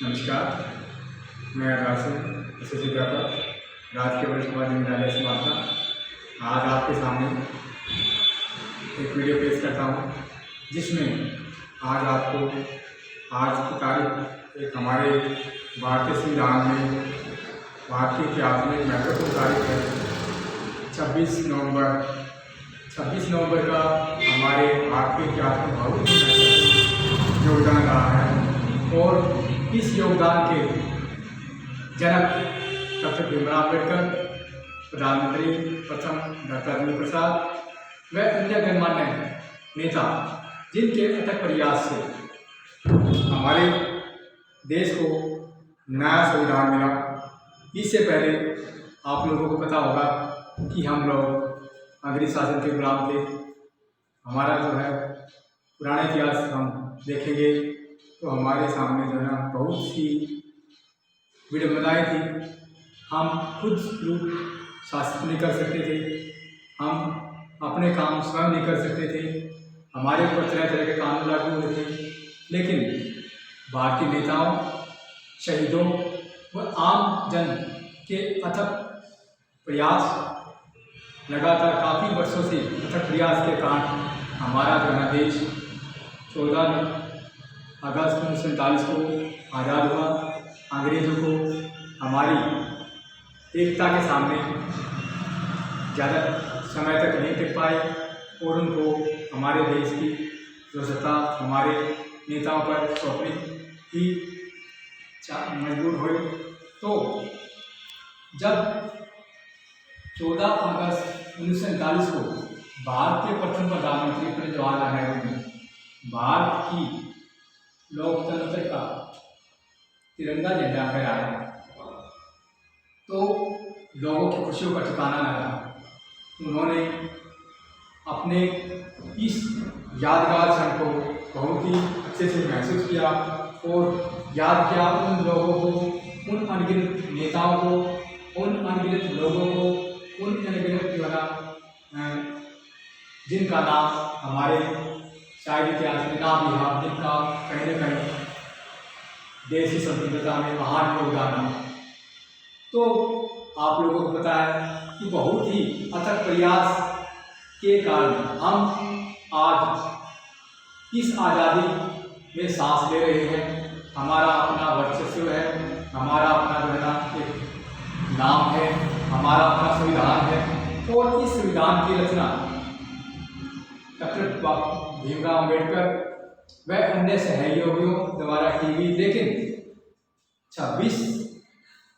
नमस्कार, मैं अरदास सिंह, एसोसिएट व्यापक, राजकीय वरिष्ठ माध्यमिक विद्यालय समापना। आज आपके सामने एक वीडियो पेश करता हूँ, जिसमें आज आपको आज की तारीख एक हमारे भारतीय संविधान में, भारतीय इतिहास में एक महत्वपूर्ण तारीख है। 26 नवंबर का हमारे भारतीय इतिहास में बहुत ही योगदान रहा है और इस योगदान के जनक डॉक्टर भीमराव अम्बेडकर, प्रधानमंत्री प्रथम डॉक्टर राजेंद्र प्रसाद व अन्य गणमान्य नेता, जिनके अथक प्रयास से हमारे देश को नया संविधान मिला। इससे पहले आप लोगों को पता होगा कि हम लोग अंग्रेज शासन के गुलाम थे। हमारा जो है पुराना इतिहास हम देखेंगे तो हमारे सामने जो है ना बहुत सी विडंबनाएँ थी। हम खुद लोग शासित नहीं कर सकते थे, हम अपने काम स्वयं नहीं कर सकते थे, हमारे ऊपर तरह तरह के कानून लागू हुए थे। लेकिन भारतीय नेताओं, शहीदों व आम जन के अथक प्रयास, लगातार काफ़ी वर्षों से अथक प्रयास के कारण हमारा जो है देश 14 अगस्त 1947 को आज़ाद हुआ। अंग्रेज़ों को हमारी एकता के सामने ज़्यादा समय तक नहीं टिक पाए और उनको हमारे देश की जो सत्ता हमारे नेताओं पर सौंपने ही मजबूर हुए। तो जब 14 अगस्त 1947 को भारत के प्रथम प्रधानमंत्री पंडित जवाहरलाल नेहरू ने भारत की लोकतंत्र का तिरंगा झंडा फहराया तो लोगों की खुशियों का ठिकाना न रहा। उन्होंने अपने इस यादगार क्षण को बहुत ही अच्छे से महसूस किया और याद किया उन लोगों को, उन अनगिनत नेताओं को, उन अनगिनत लोगों को, उन अनगिनत जो है जिनका नाम हमारे शायद इतिहास में ना भी है, जिनका कहीं न कहीं देश की स्वतंत्रता में महान योगदान है। तो आप लोगों को पता है कि बहुत ही अथक प्रयास के कारण हम आज इस आज़ादी में सांस ले रहे हैं। हमारा अपना वर्चस्व है, हमारा अपना जो है ना एक नाम है, हमारा अपना संविधान है और इस संविधान की रचना डॉक्टर भीमराव अम्बेडकर व अन्य सहयोगियों द्वारा की गई। लेकिन 26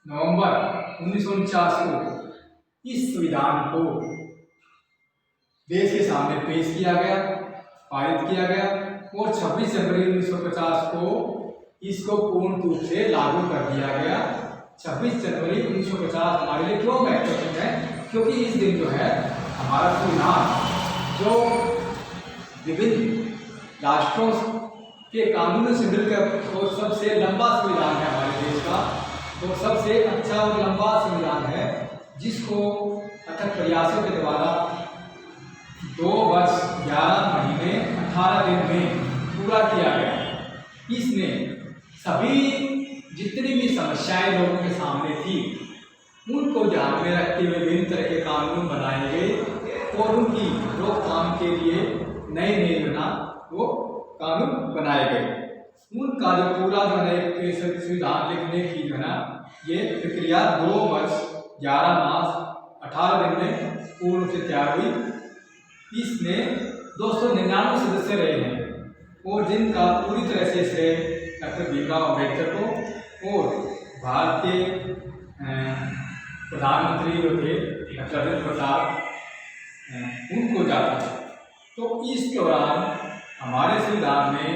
नवंबर 1949 को इस संविधान को देश के सामने पेश किया गया, पारित किया गया और 26 जनवरी 1950 को इसको पूर्ण रूप से लागू कर दिया गया। 26 जनवरी 1950 हमारे लिए क्यों महत्वपूर्ण है? क्योंकि इस दिन जो है हमारा संविधान जो विभिन्न राष्ट्रों के कानूनों से मिलकर तो सबसे लंबा संविधान है हमारे देश का, तो सबसे अच्छा और लंबा संविधान है, जिसको अथक प्रयासों के द्वारा 2 वर्ष 11 महीने 18 दिन में पूरा किया गया। इसने सभी जितनी भी समस्याएं लोगों के सामने थी उनको ध्यान में रखते हुए विभिन्न तरह के कानून बनाए गए और उनकी रोकथाम के लिए नए वो कानून बनाए गए। उनका जो पूरा जो है संविधान लिखने की जो है ये प्रक्रिया 2 वर्ष 11 मास 18 दिन में पूर्ण से तैयार हुई। इसमें 299 सदस्य रहे हैं और जिनका पूरी तरह से श्रेय डॉक्टर भीमराव अम्बेडकर को और भारत के प्रधानमंत्री जो थे डॉक्टर राजेंद्र प्रसाद उनको जाता है। तो इस दौरान हमारे संविधान में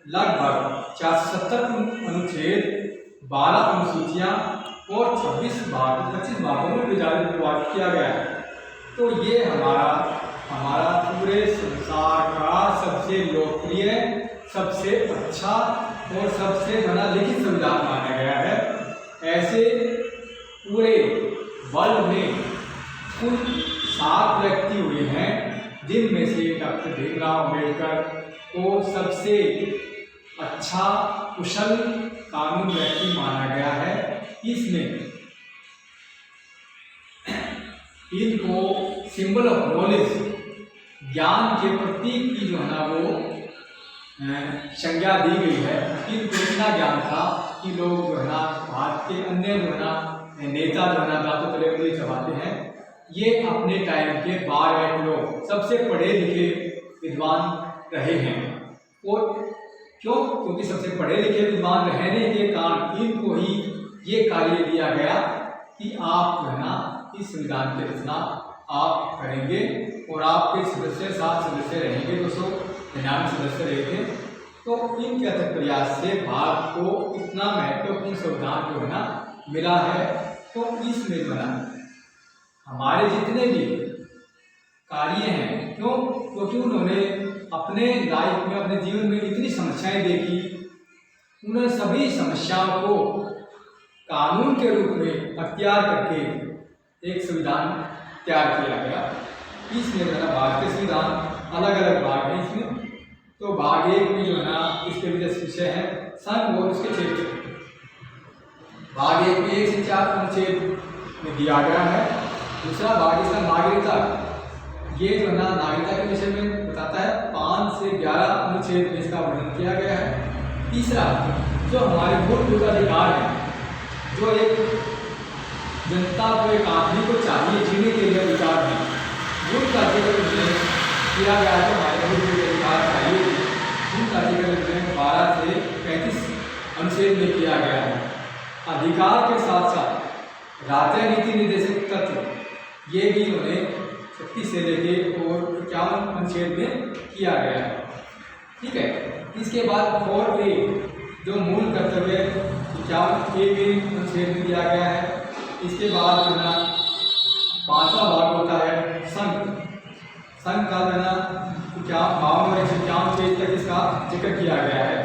लगभग 470 अनुच्छेद, 12 अनुसूचियाँ और 25 भागों में विभाजित किया गया है। तो ये हमारा पूरे संसार का सबसे लोकप्रिय, सबसे अच्छा और सबसे बड़ा लिखित संविधान माना गया है। ऐसे पूरे वर्ल्ड में कुल 7 व्यक्ति हुए हैं जिनमें से डॉक्टर भीमराव अम्बेडकर को सबसे अच्छा कुशल कानून व्यक्ति माना गया है। इसमें इनको सिंबल ऑफ नॉलेज, ज्ञान के प्रतीक की जो है ना वो संज्ञा दी गई है। इनको इतना ज्ञान था कि लोग जो है ना भारत के अन्य जो है ना नेता जो है ना दांतों तले उंगली चबाते हैं, ये अपने टाइम के 12 लोग सबसे पढ़े लिखे विद्वान रहे हैं। और क्यों? क्योंकि सबसे पढ़े लिखे विद्वान रहने के कारण इनको ही ये कार्य दिया गया कि आप जो है ना इस संविधान की रचना आप करेंगे और आपके सदस्य 7 सदस्य रहेंगे, 299 सदस्य रहेंगे। तो इनके अथक प्रयास से भारत को इतना महत्वपूर्ण संविधान जो है ना मिला है। तो इसमें जो है हमारे जितने भी कार्य हैं, क्यों? क्योंकि उन्होंने अपने लाइफ में, अपने जीवन में इतनी समस्याएं देखी, उन्होंने सभी समस्याओं को कानून के रूप में अख्तियार करके एक संविधान तैयार किया गया। इसमें जो है भारतीय संविधान अलग अलग भाग हैं इसमें। तो भाग 1 में जो है ना इसके विषय है संघ और उसके क्षेत्र। भाग 1 में 1 से 4 अनुच्छेद में दिया गया है। दूसरा भाग इसका नागरिकता, ये जो है ना नागरिकता के विषय में बताता है। 5 से 11 अनुच्छेद में इसका वर्णन किया गया है। तीसरा जो हमारे मूलभूत अधिकार है, जो एक जनता को, एक आदमी को चाहिए जीने के लिए अधिकार है, मूल अधिकार किया गया है। तो हमारे मूलभूत अधिकार चाहिए, मूल अधिकार 12 से 35 अनुच्छेद में किया गया है। अधिकार के साथ साथ राज्य नीति निर्देशक तत्व ये भी उन्हें 36 से लेके और 51 अनुच्छेद में किया गया है। ठीक है। इसके बाद 4A जो मूल कर्तव्य 51 अनुच्छेद में दिया गया है। इसके बाद जो है 5वां भाग होता है संघ। संघ का जो है ना 52 और 51 पेज तक इसका जिक्र किया गया है।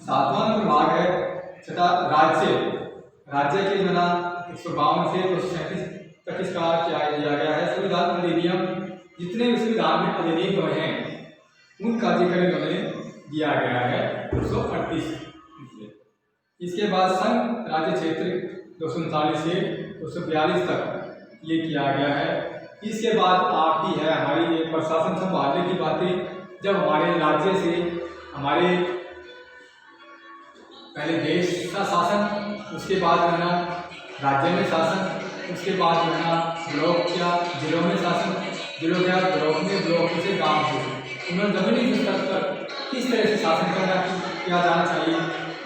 7वां नंबर भाग है छठा राज्य। राज्य के जो है ना 152 से 237 तक इसका क्या दिया गया है। संविधान अधिनियम, जितने भी संविधान में अधिनियम हुए हैं उनका जिक्र इन्होंने दिया गया है 238। इसके बाद संघ राज्य क्षेत्र 239 से 242 तक ये किया गया है। इसके बाद आती है हमारी ये प्रशासन संभालने की बातें। जब हमारे राज्य से हमारे पहले देश का शासन, उसके बाद जो है ना राज्य में शासन, उसके बाद जो है ना ब्लॉक या जिलों में शासन, जिलों के बाद ब्लॉक में, ब्लॉक से गांव से, उन्होंने जमीनी स्तर पर किस तरह से शासन करना किया जाना चाहिए,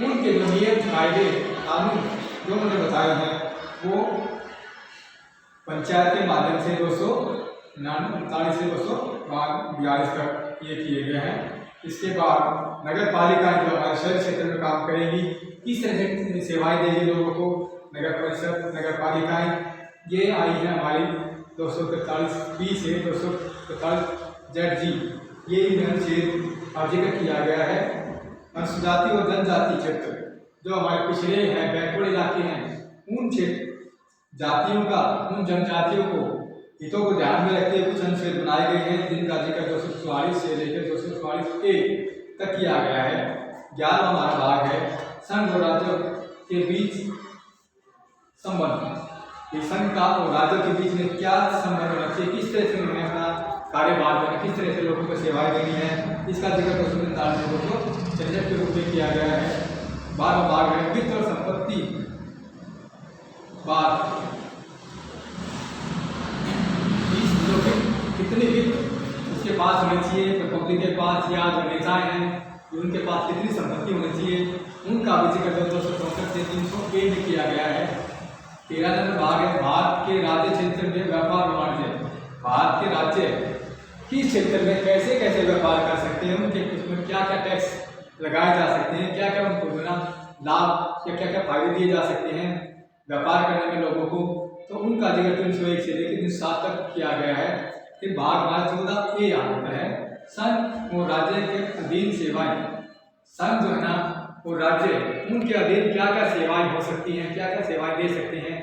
उनके जो नियम कायदे कानून जो उन्होंने बताए हैं वो पंचायत के माध्यम से 239 से 242 तक ये किए गए हैं। इसके बाद नगर पालिकाएं जो हमारे शहर क्षेत्र में काम करेंगी, किस तरह से सेवाएं देगी लोगों को, नगर परिषद, नगर पालिकाएं, ये आई है हमारी 243B से 243 ZG। ये अनुच्छेद का जिक्र किया गया है। अनुसूचित और जनजाति क्षेत्र जो हमारे पिछड़े हैं, बैकवर्ड इलाके हैं, उन क्षेत्र जातियों का, उन जनजातियों को हितों को ध्यान में रखते हुए कुछ अनुच्छेद बनाए गए हैं, जिनका जिक्र 244 से लेकर 244A तक किया गया है। 11वां हमारा भाग है संघ और राज्यों के बीच संबंध। संघ का और राज्यों के बीच में क्या संबंध होना चाहिए, किस तरह से उन्होंने अपना कार्यभार करना, किस तरह से लोगों को सेवाएं देनी है, इसका जिक्र 243 के रूप में किया गया है। 12वां भाग है वित्त और संपत्ति बात। कितने वित्त उसके पास होने चाहिए, तो पब्लिक के पास या जो नेताएं हैं उनके पास कितनी संपत्ति होनी चाहिए, उनका भी जिक्र 264 से 300A में किया गया है। 13 नंबर भाग है भारत के राज्य क्षेत्र में व्यापार वाणिज्य। भारत के राज्य किस क्षेत्र में कैसे कैसे व्यापार कर सकते हैं, उनके उसमें क्या क्या टैक्स लगाए जा सकते हैं, क्या क्या उनको लाभ या क्या क्या फायदे दिए जा सकते हैं व्यापार करने में लोगों को, तो उनका जिक्र 301 से लेकर 307 तक किया गया है। फिर भाग 14A आता है संघ और राज्य के अधीन सेवाएं। संघ जो है ना और राज्य, उनके अधीन क्या क्या सेवाएं हो सकती हैं, क्या क्या सेवाएं दे सकते हैं,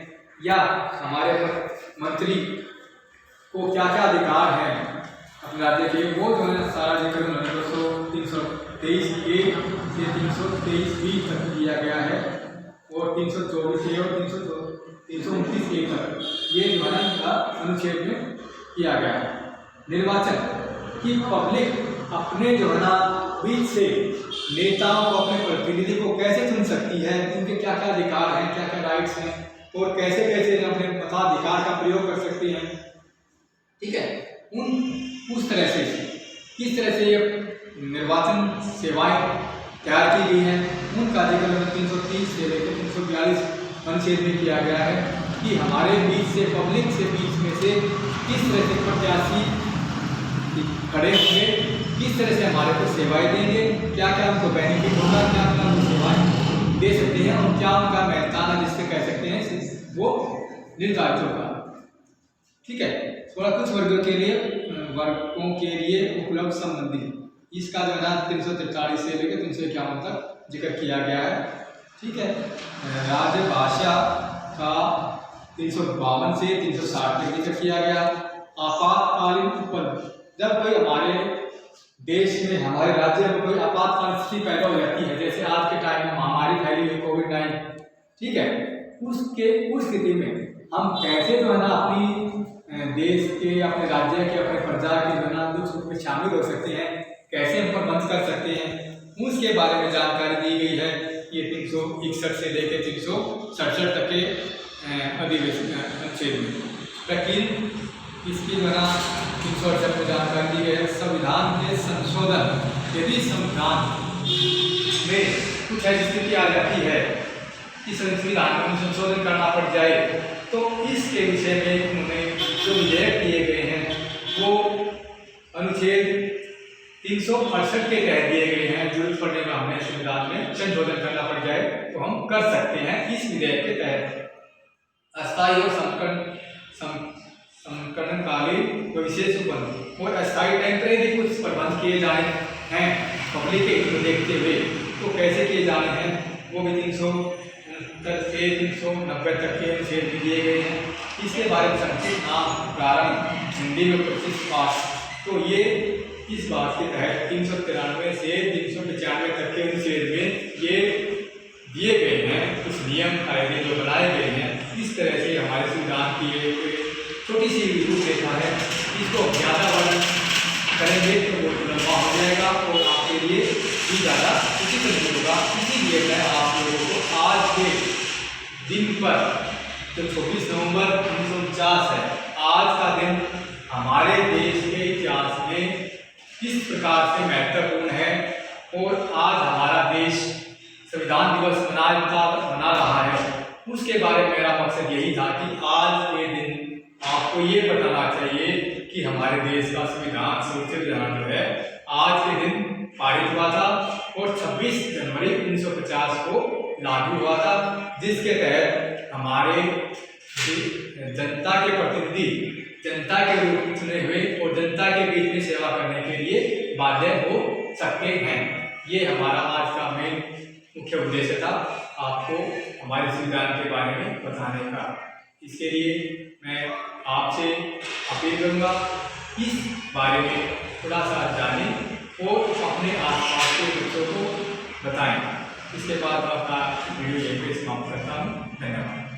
या हमारे मंत्री को क्या क्या अधिकार हैं अपने राज्य के, वो जो है सारा जिक्र 323A से 323B तक दिया गया है और 324A और 329A तक ये जो है ना अनुच्छेद में किया गया है। निर्वाचन की पब्लिक अपने जो है ना बीच से नेताओं को, अपने प्रतिनिधि को कैसे चुन सकती है, उनके क्या क्या अधिकार हैं, क्या क्या राइट्स हैं और कैसे कैसे अपने मताधिकार का प्रयोग कर सकती हैं। ठीक है, उस तरह से किस तरह से ये निर्वाचन सेवाएं तैयार की गई हैं, उनका अधिकरण 330 से लेकर 342 अनुच्छेद में किया गया है कि हमारे बीच से, पब्लिक से बीच में से किस तरह से प्रत्याशी खड़े होंगे, किस तरह से हमारे को सेवाएं देंगे, क्या क्या उनको बेनिफिट होगा, क्या क्या उनको सेवाएं दे सकते हैं और क्या उनका मेहनताना जिससे कह सकते हैं वो निर्धारित होगा। ठीक है, थोड़ा कुछ वर्गों के लिए उपलब्ध संबंधी इसका जो है ना 343 से लेकर 351 तक जिक्र किया गया है। ठीक है, राजभाषा का 352 से 360 तक जिक्र किया गया। आपातकालीन उपबंध, जब कोई हमारे देश में, हमारे राज्य में कोई आपातकालीन स्थिति पैदा हो जाती है, जैसे आज के टाइम में महामारी फैली हुई कोविड-19, ठीक है, उस स्थिति में हम कैसे जो है ना अपनी देश के, अपने राज्य के, अपने प्रजा के जो है ना दुख सुख में शामिल हो सकते हैं, कैसे हम प्रबंध कर सकते हैं, उसके बारे में जानकारी दी गई है। ये 361 से लेकर 367 तक के अधिवेशन अनुच्छेद में। लेकिन इसकी द्वारा 368 में जानकारी दी गई है। संविधान के संशोधन, यदि संविधान में कुछ ऐसी स्थिति आ जाती है कि संविधान में संशोधन करना पड़ जाए, तो इसके विषय में उन्होंने जो विधेयक दिए गए हैं वो अनुच्छेद 368 के तहत दिए गए हैं। जरूरत पड़ने में हमें संविधान में संशोधन करना पड़ जाए तो हम कर सकते हैं इस विधेयक के तहत। अस्थायी और संकटकालीन कोई विशेष उपबंध और अस्थायी टेम्परेरी कुछ प्रबंध किए जाने हैं पब्लिक के हित को देखते हुए, तो कैसे किए जाने हैं वो भी 369 से 390 तक के अनुच्छेद भी दिए गए हैं। इसके बारे में संक्षिप्त नाम प्रारंभ हिंदी में 25 पाठ, तो ये इस बात के तहत 393 से 395 तक के अनुच्छेद में ये दिए गए हैं कुछ नियम कायदे जो बनाए गए हैं। इस तरह से हमारे संविधान की एक छोटी सी रूपरेखा है। इसको ज़्यादा वर्णन करेंगे तो वो लंबा हो जाएगा और आपके लिए भी ज़्यादा उचित नहीं होगा। इसीलिए मैं आप लोगों को आज के दिन पर, जो 24 नवंबर 1949 है, आज का दिन हमारे देश के इतिहास में किस प्रकार से महत्वपूर्ण है और आज हमारा देश संविधान दिवस मना रहा है, उसके बारे में मेरा मकसद यही था कि आज के दिन आपको ये बताना चाहिए कि हमारे देश का संविधान, सर्वोच्च संविधान जो है आज के दिन पारित हुआ था और 26 जनवरी 1950 को लागू हुआ था, जिसके तहत हमारे जनता के प्रतिनिधि जनता के रूप में चुने हुए और जनता के बीच में सेवा करने के लिए बाध्य हो सकते हैं। ये हमारा आज का मेन मुख्य उद्देश्य था, आपको हमारे संविधान के बारे में बताने का। इसके लिए मैं आपसे अपील करूँगा इस बारे में थोड़ा सा जानें और अपने आसपास के बच्चों को बताएं। इसके बाद आपका वीडियो यहीं पे समाप्त करता हूँ। धन्यवाद।